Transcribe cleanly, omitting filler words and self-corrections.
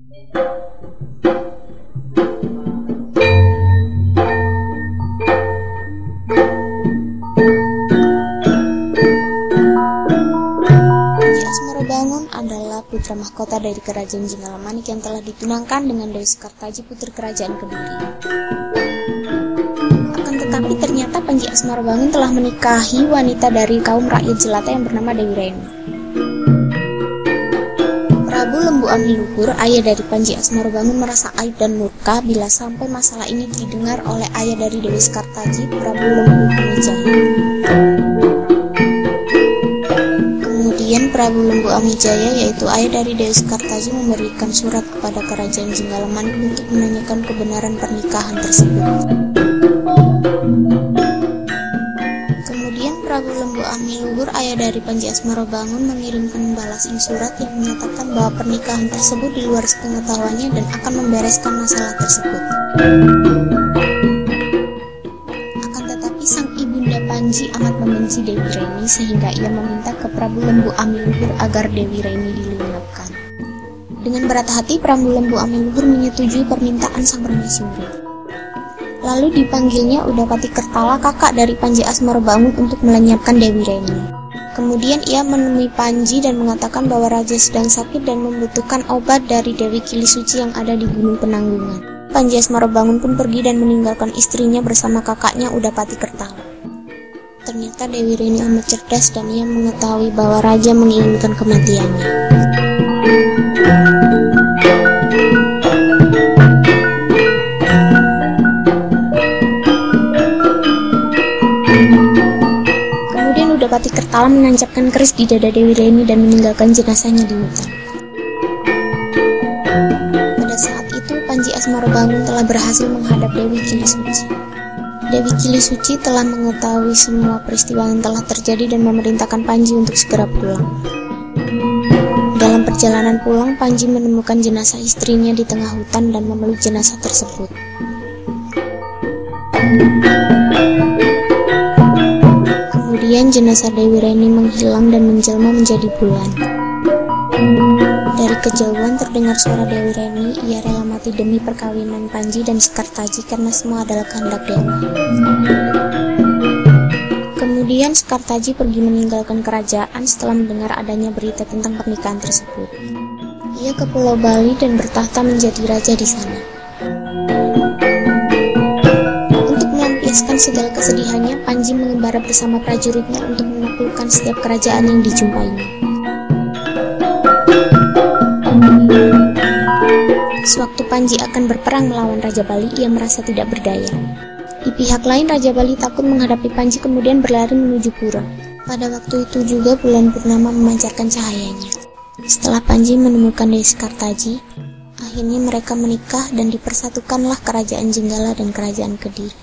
Asmarabangun adalah putra mahkota dari Kerajaan Jenggala-Manik yang telah ditunangkan dengan Dewi Sekartaji, putri Kerajaan Kediri. Akan tetapi ternyata Panji Asmarabangun telah menikahi wanita dari kaum rakyat jelata yang bernama Dewi Reni. Prabu Lembu Amiluhur, ayah dari Panji Asmarabangun, merasa aib dan murka bila sampai masalah ini didengar oleh ayah dari Dewi Sekartaji, Prabu Lembu Amijaya. Kemudian Prabu Lembu Amijaya, yaitu ayah dari Dewi Sekartaji, memberikan surat kepada Kerajaan Jenggala-Manik untuk menanyakan kebenaran pernikahan tersebut. Kemudian Prabu Lembu Amiluhur, ayah dari Panji Asmarabangun, mengirimkan balasan surat yang menyatakan bahwa pernikahan tersebut di luar sepengetahuannya dan akan membereskan masalah tersebut. Sang ibunda Panji amat membenci Dewi Reni sehingga ia meminta ke Prabu Lembu Amiluhur agar Dewi Reni dilenyapkan. Dengan berat hati Prabu Lembu Amiluhur menyetujui permintaan sang permaisuri. Lalu dipanggilnya Udapati Kertala, kakak dari Panji Asmarabangun, untuk melenyapkan Dewi Reni. Kemudian ia menemui Panji dan mengatakan bahwa raja sedang sakit dan membutuhkan obat dari Dewi Kilisuci yang ada di Gunung Penanggungan. Panji Asmarabangun pun pergi dan meninggalkan istrinya bersama kakaknya Udapati Kertala. Ternyata Dewi Reni amat cerdas dan ia mengetahui bahwa raja menginginkan kematiannya. Kemudian Udapati Kertala menancapkan keris di dada Dewi Reni dan meninggalkan jenazahnya di hutan. Panji Asmarabangun telah berhasil menghadap Dewi Kilisuci. Dewi Kilisuci telah mengetahui semua peristiwa yang telah terjadi dan memerintahkan Panji untuk segera pulang. Dalam perjalanan pulang, Panji menemukan jenazah istrinya di tengah hutan dan memeluk jenazah tersebut. Kemudian jenazah Dewi Reni menghilang dan menjelma menjadi bulan. Dari kejauhan terdengar suara Dewi Reni. Ia rela mati demi perkawinan Panji dan Sekartaji karena semua adalah kehendak dewa. Kemudian Sekartaji pergi meninggalkan kerajaan setelah mendengar adanya berita tentang pernikahan tersebut. Ia ke Pulau Bali dan bertahta menjadi raja di sana. Untuk melampiaskan segala kesedihannya, Panji mengembara bersama prajuritnya untuk menaklukkan setiap kerajaan yang dijumpainya. Sewaktu Panji akan berperang melawan Raja Bali, ia merasa tidak berdaya. Di pihak lain, Raja Bali takut menghadapi Panji kemudian berlari menuju pura. Pada waktu itu juga bulan purnama memancarkan cahayanya. Setelah Panji menemukan Dewi Sekartaji, akhirnya mereka menikah dan dipersatukanlah Kerajaan Jenggala dan Kerajaan Kediri.